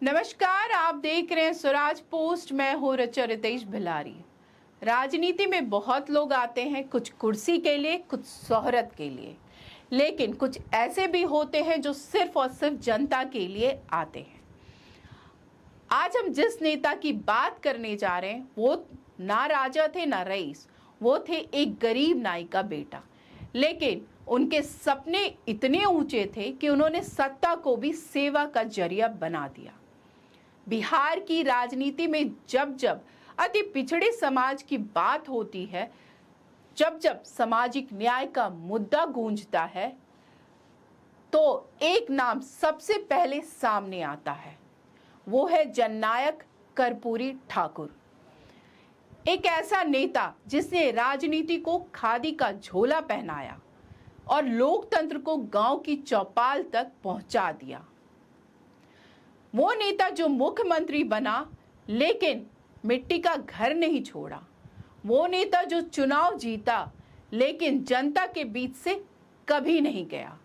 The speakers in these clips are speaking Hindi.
नमस्कार, आप देख रहे हैं स्वराज पोस्ट। मैं हूं ऋचा रितेश भिलारी। राजनीति में बहुत लोग आते हैं, कुछ कुर्सी के लिए, कुछ शोहरत के लिए, लेकिन कुछ ऐसे भी होते हैं जो सिर्फ और सिर्फ जनता के लिए आते हैं। आज हम जिस नेता की बात करने जा रहे हैं वो ना राजा थे ना रईस, वो थे एक गरीब नाई का बेटा। लेकिन उनके सपने इतने ऊंचे थे कि उन्होंने सत्ता को भी सेवा का जरिया बना दिया। बिहार की राजनीति में जब जब अति पिछड़े समाज की बात होती है, जब जब सामाजिक न्याय का मुद्दा गूंजता है, तो एक नाम सबसे पहले सामने आता है। वो है जननायक कर्पूरी ठाकुर। एक ऐसा नेता जिसने राजनीति को खादी का झोला पहनाया और लोकतंत्र को गांव की चौपाल तक पहुंचा दिया। वो नेता जो मुख्यमंत्री बना लेकिन मिट्टी का घर नहीं छोड़ा। वो नेता जो चुनाव जीता लेकिन जनता के बीच से कभी नहीं गया।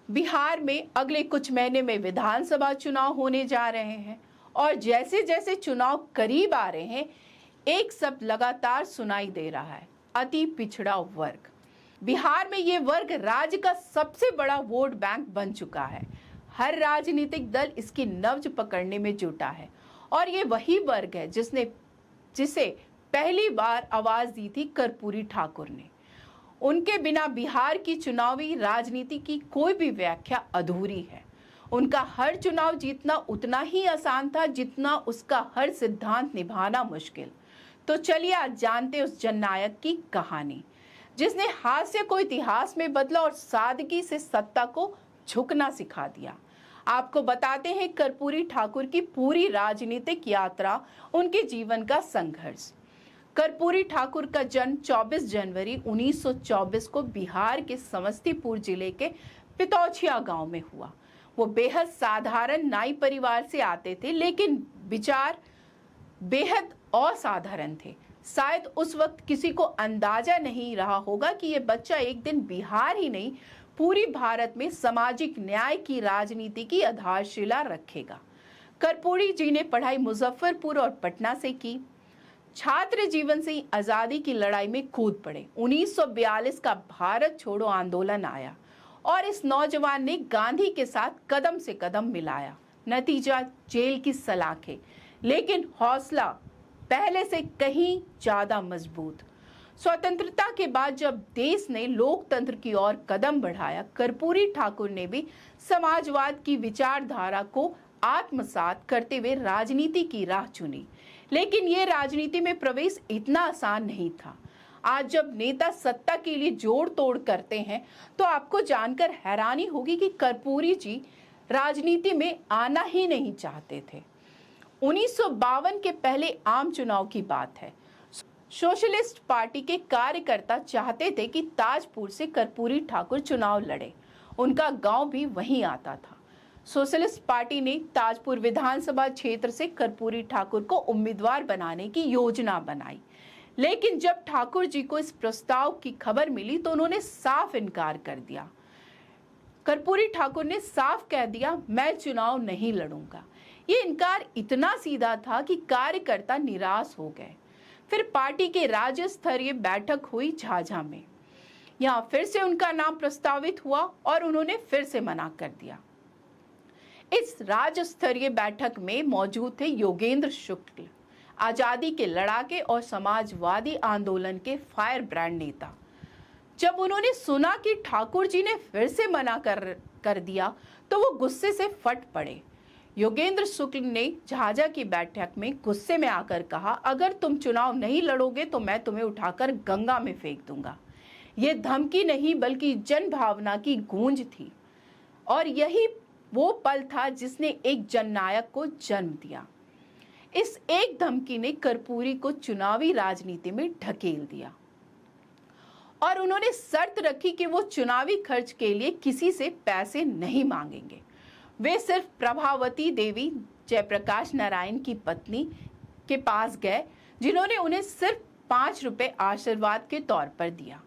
बिहार में अगले कुछ महीने में विधानसभा चुनाव होने जा रहे हैं और जैसे जैसे चुनाव करीब आ रहे हैं, एक शब्द लगातार सुनाई दे रहा है: अति पिछड़ा वर्ग। बिहार में ये वर्ग राज्य का सबसे बड़ा वोट बैंक बन चुका है। हर राजनीतिक दल इसकी नब्ज पकड़ने में जुटा है और ये वही वर्ग है जिसे पहली बार आवाज दी थी कर्पूरी ठाकुर ने। उनके बिना बिहार की चुनावी राजनीति की कोई भी व्याख्या अधूरी है। उनका हर चुनाव जीतना उतना ही आसान था जितना उसका हर सिद्धांत निभाना मुश्किल। तो चलिए आज जानते उस जननायक की कहानी जिसने हास्य को इतिहास में बदला और सादगी से सत्ता को झुकना सिखा दिया। आपको बताते हैं कर्पूरी ठाकुर की पूरी राजनीतिक यात्रा, उनके जीवन का संघर्ष। कर्पूरी ठाकुर का जन्म 24 जनवरी 1924 को बिहार के समस्तीपुर जिले के पितौछिया गांव में हुआ। वो बेहद साधारण नाई परिवार से आते थे, लेकिन विचार बेहद असाधारण थे। शायद उस वक्त किसी को अंदाजा नहीं रहा होगा कि ये बच्चा एक दिन बिहार ही नहीं पूरी भारत में सामाजिक न्याय की राजनीति की आधारशिला रखेगा। कर्पूरी जी ने पढ़ाई मुजफ्फरपुर और पटना से की। छात्र जीवन से ही आजादी की लड़ाई में कूद पड़े। 1942 का भारत छोड़ो आंदोलन आया और इस नौजवान ने गांधी के साथ कदम से कदम मिलाया। नतीजा जेल की सलाखें, लेकिन हौसला पहले से कहीं ज्यादा मजबूत। स्वतंत्रता के बाद जब देश ने लोकतंत्र की ओर कदम बढ़ाया, कर्पूरी ठाकुर ने भी समाजवाद की विचारधारा को आत्मसात करते हुए राजनीति की राह चुनी। लेकिन ये राजनीति में प्रवेश इतना आसान नहीं था। आज जब नेता सत्ता के लिए जोड़ तोड़ करते हैं तो आपको जानकर हैरानी होगी कि कर्पूरी जी राजनीति में आना ही नहीं चाहते थे। 1952 के पहले आम चुनाव की बात है। सोशलिस्ट पार्टी के कार्यकर्ता चाहते थे कि ताजपुर से कर्पूरी ठाकुर चुनाव लड़े। उनका गांव भी वहीं आता था। सोशलिस्ट पार्टी ने ताजपुर विधानसभा क्षेत्र से कर्पूरी ठाकुर को उम्मीदवार बनाने की योजना बनाई, लेकिन जब ठाकुर जी को इस प्रस्ताव की खबर मिली तो उन्होंने साफ इनकार कर दिया। कर्पूरी ठाकुर ने साफ कह दिया, मैं चुनाव नहीं लड़ूंगा। ये इनकार इतना सीधा था कि कार्यकर्ता निराश हो गए। फिर पार्टी के राज्य स्तरीय बैठक हुई झाझा में। यहाँ फिर से उनका नाम प्रस्तावित हुआ और उन्होंने फिर से मना कर दिया। इस राज्य स्तरीय बैठक में मौजूद थे योगेंद्र शुक्ल, आजादी के लड़ाके और समाजवादी आंदोलन के फायर ब्रांड नेता। जब उन्होंने सुना कि ठाकुर जी ने फिर से मना कर दिया तो वो गुस्से से फट पड़े। योगेंद्र शुक्ल ने झाझा की बैठक में गुस्से में आकर कहा, अगर तुम चुनाव नहीं लड़ोगे तो मैं तुम्हें उठाकर गंगा में फेंक दूंगा। ये धमकी नहीं बल्कि जन भावना की गूंज थी और यही वो पल था जिसने एक जननायक को जन्म दिया। इस एक धमकी ने कर्पूरी को चुनावी राजनीति में ढकेल दिया और उन्होंने शर्त रखी कि वो चुनावी खर्च के लिए किसी से पैसे नहीं मांगेंगे। वे सिर्फ प्रभावती देवी, जयप्रकाश नारायण की पत्नी, के पास गए, जिन्होंने उन्हें सिर्फ 5 रुपए आशीर्वाद के तौर पर दिया।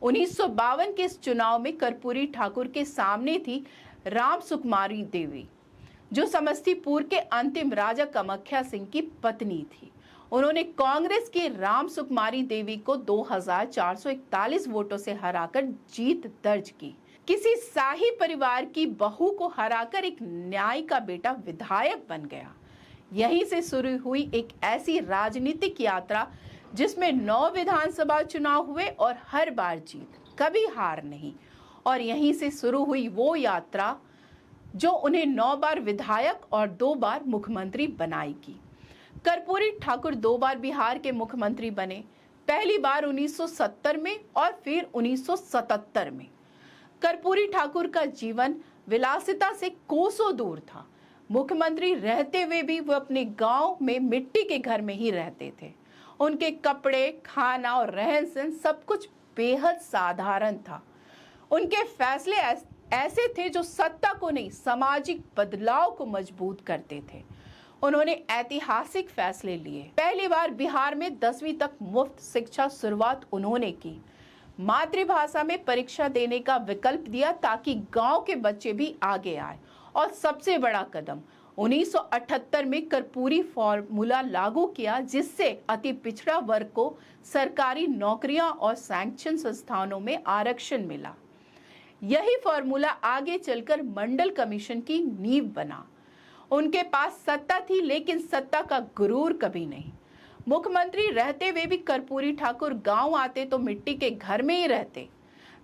1952 के इस चुनाव में कर्पूरी ठाकुर के सामने थी राम सुकुमारी देवी, जो समस्तीपुर के अंतिम राजा कामाख्या सिंह की पत्नी थी। उन्होंने कांग्रेस की राम सुकुमारी देवी को 2441 वोटों से हराकर जीत दर्ज की। किसी शाही परिवार की बहू को हराकर एक न्याय का बेटा विधायक बन गया। यहीं से शुरू हुई एक ऐसी राजनीतिक यात्रा जिसमें 9 विधानसभा चुनाव हुए और हर बार जीत, कभी हार नहीं। और यहीं से शुरू हुई वो यात्रा जो उन्हें 9 बार विधायक और 2 बार मुख्यमंत्री बनाएगी। कर्पूरी ठाकुर 2 बार बिहार के मुख्यमंत्री बने, पहली बार 1970 में और फिर 1977 में। कर्पूरी ठाकुर का जीवन विलासिता से कोसों दूर था। मुख्यमंत्री रहते हुए भी वो अपने गांव में मिट्टी के घर में ही रहते थे। उनके कपड़े, खाना और रहन सहन सब कुछ बेहद साधारण था। उनके फैसले ऐसे थे जो सत्ता को नहीं, सामाजिक बदलाव को मजबूत करते थे। उन्होंने ऐतिहासिक फैसले लिए। पहली बार बिहार में 10वीं तक मुफ्त शिक्षा शुरुआत उन्होंने की। मातृभाषा में परीक्षा देने का विकल्प दिया ताकि गांव के बच्चे भी आगे आए। और सबसे बड़ा कदम 1978 में कर्पूरी फॉर्मूला लागू किया, जिससे अति पिछड़ा वर्ग को सरकारी नौकरियां और सैंक्शन संस्थानों में आरक्षण मिला। यही फॉर्मूला आगे चलकर मंडल कमीशन की नींव बना। उनके पास सत्ता थी, लेकिन सत्ता का गुरूर कभी नहीं। मुख्यमंत्री रहते हुए भी कर्पूरी ठाकुर गांव आते तो मिट्टी के घर में ही रहते।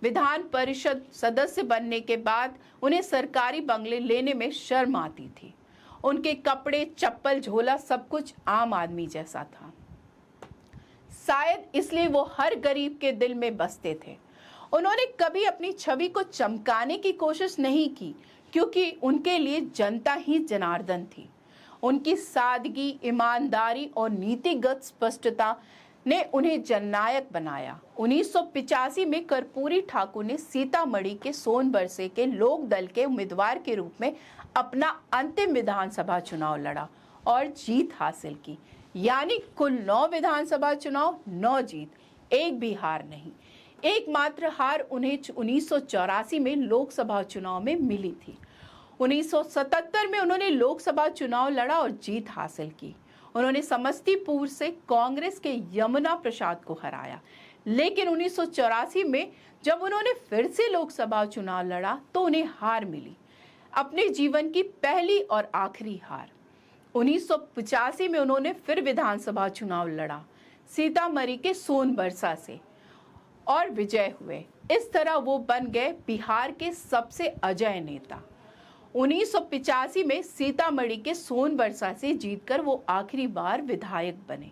विधान परिषद सदस्य बनने के बाद उन्हें सरकारी बंगले लेने में शर्म आती थी। उनके कपड़े, चप्पल, झोला सब कुछ आम आदमी जैसा था। शायद इसलिए वो हर गरीब के दिल में बसते थे। उन्होंने कभी अपनी छवि को चमकाने की कोशिश नहीं की, क्योंकि उनके लिए जनता ही जनार्दन थी। उनकी सादगी, ईमानदारी और नीतिगत स्पष्टता ने उन्हें जननायक बनाया। 1985 में कर्पूरी ठाकुर ने सीतामढ़ी के सोनबरसे के लोक दल के उम्मीदवार के रूप में अपना अंतिम विधानसभा चुनाव लड़ा और जीत हासिल की। यानी कुल 9 विधानसभा चुनाव, 9 जीत, एक भी हार नहीं। एकमात्र हार उन्हें 1984 में लोकसभा चुनाव में मिली थी। 1977 में उन्होंने लोकसभा चुनाव लड़ा और जीत हासिल की। उन्होंने समस्तीपुर से कांग्रेस के यमुना प्रसाद को हराया। लेकिन 1984 में जब उन्होंने फिर से लोकसभा चुनाव लड़ा तो उन्हें हार मिली, अपने जीवन की पहली और आखिरी हार। 1985 में उन्होंने फिर विधानसभा चुनाव लड़ा सीतामढ़ी के सोनबरसा से और विजय हुए। इस तरह वो बन गए बिहार के सबसे अजेय नेता। 1985 में सीतामढ़ी के सोनबरसा से जीतकर वो आखिरी बार विधायक बने,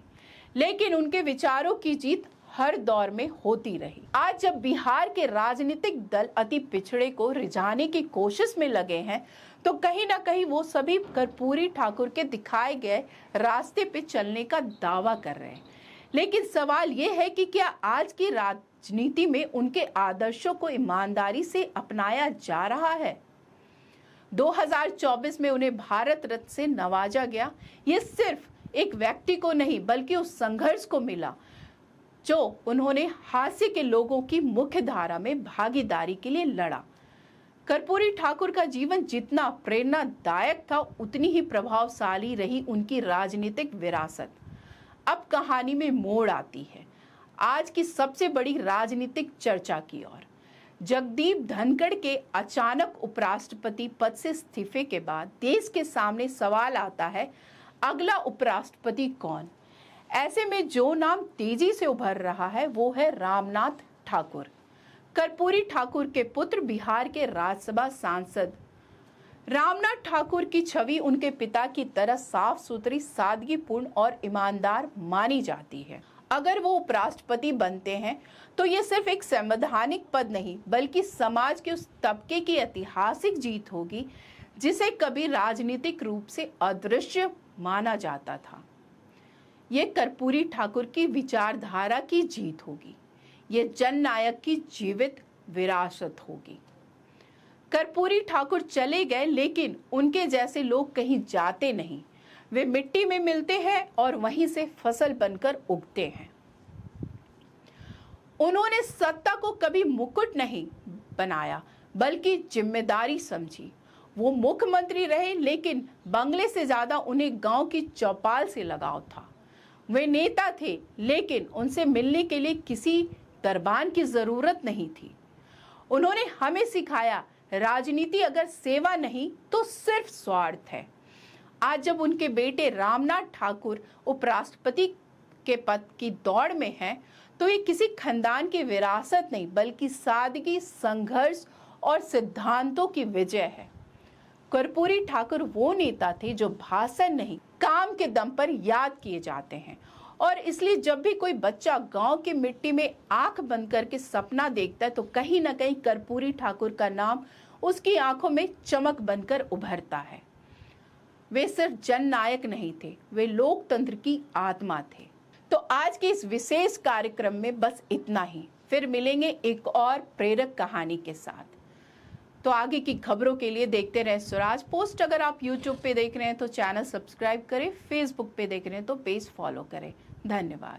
लेकिन उनके विचारों की जीत हर दौर में होती रही। आज जब बिहार के राजनीतिक दल अति पिछड़े को रिझाने की कोशिश में लगे हैं, तो कहीं ना कहीं वो सभी कर्पूरी ठाकुर के दिखाए गए रास्ते पे चलने का दावा कर रहे हैं। लेकिन सवाल ये है कि क्या आज की राजनीति में उनके आदर्शों को ईमानदारी से अपनाया जा रहा है? 2024 में उन्हें भारत रत्न से नवाजा गया। ये सिर्फ एक व्यक्ति को नहीं, बल्कि उस संघर्ष को मिला जो उन्होंने हास्य के लोगों की मुख्य धारा में भागीदारी के लिए लड़ा। कर्पूरी ठाकुर का जीवन जितना प्रेरणादायक था, उतनी ही प्रभावशाली रही उनकी राजनीतिक विरासत। अब कहानी में मोड़ आती है आज की सबसे बड़ी राजनीतिक चर्चा की ओर। जगदीप धनखड़ के अचानक उपराष्ट्रपति पद से इस्तीफे के बाद देश के सामने सवाल आता है, अगला उपराष्ट्रपति कौन? ऐसे में जो नाम तेजी से उभर रहा है वो है रामनाथ ठाकुर। कर्पूरी ठाकुर के पुत्र, बिहार के राज्यसभा सांसद। रामनाथ ठाकुर की छवि उनके पिता की तरह साफ सुथरी, सादगीपूर्ण और ईमानदार मानी जाती है। अगर वो उपराष्ट्रपति बनते हैं तो ये सिर्फ एक संवैधानिक पद नहीं, बल्कि समाज के उस तबके की ऐतिहासिक जीत होगी जिसे कभी राजनीतिक रूप से अदृश्य माना जाता था। ये कर्पूरी ठाकुर की विचारधारा की जीत होगी। ये जननायक की जीवित विरासत होगी। कर्पूरी ठाकुर चले गए, लेकिन उनके जैसे लोग कहीं जाते नहीं। वे मिट्टी में मिलते हैं और वहीं से फसल बनकर उगते हैं। उन्होंने सत्ता को कभी मुकुट नहीं बनाया, बल्कि जिम्मेदारी समझी। वो मुख्यमंत्री रहे, लेकिन बंगले से ज्यादा उन्हें गांव की चौपाल से लगाव था। वे नेता थे, लेकिन उनसे मिलने के लिए किसी दरबान की जरूरत नहीं थी। उन्होंने हमें सिखाया, राजनीति अगर सेवा नहीं तो सिर्फ स्वार्थ है। आज जब उनके बेटे रामनाथ ठाकुर उपराष्ट्रपति के पद की दौड़ में हैं, तो ये किसी खानदान की विरासत नहीं, बल्कि सादगी, संघर्ष और सिद्धांतों की विजय है। कर्पूरी ठाकुर वो नेता थे जो भाषण नहीं, काम के दम पर याद किए जाते हैं। और इसलिए जब भी कोई बच्चा गांव की मिट्टी में आंख बंद करके सपना देखता है, तो कहीं ना कहीं कर्पूरी ठाकुर का नाम उसकी आंखों में चमक बनकर उभरता है। वे सिर्फ जननायक नहीं थे, वे लोकतंत्र की आत्मा थे। तो आज के इस विशेष कार्यक्रम में बस इतना ही। फिर मिलेंगे एक और प्रेरक कहानी के साथ। तो आगे की खबरों के लिए देखते रहें स्वराज पोस्ट। अगर आप YouTube पे देख रहे हैं तो चैनल सब्सक्राइब करें, Facebook पे देख रहे हैं तो पेज फॉलो करें। धन्यवाद।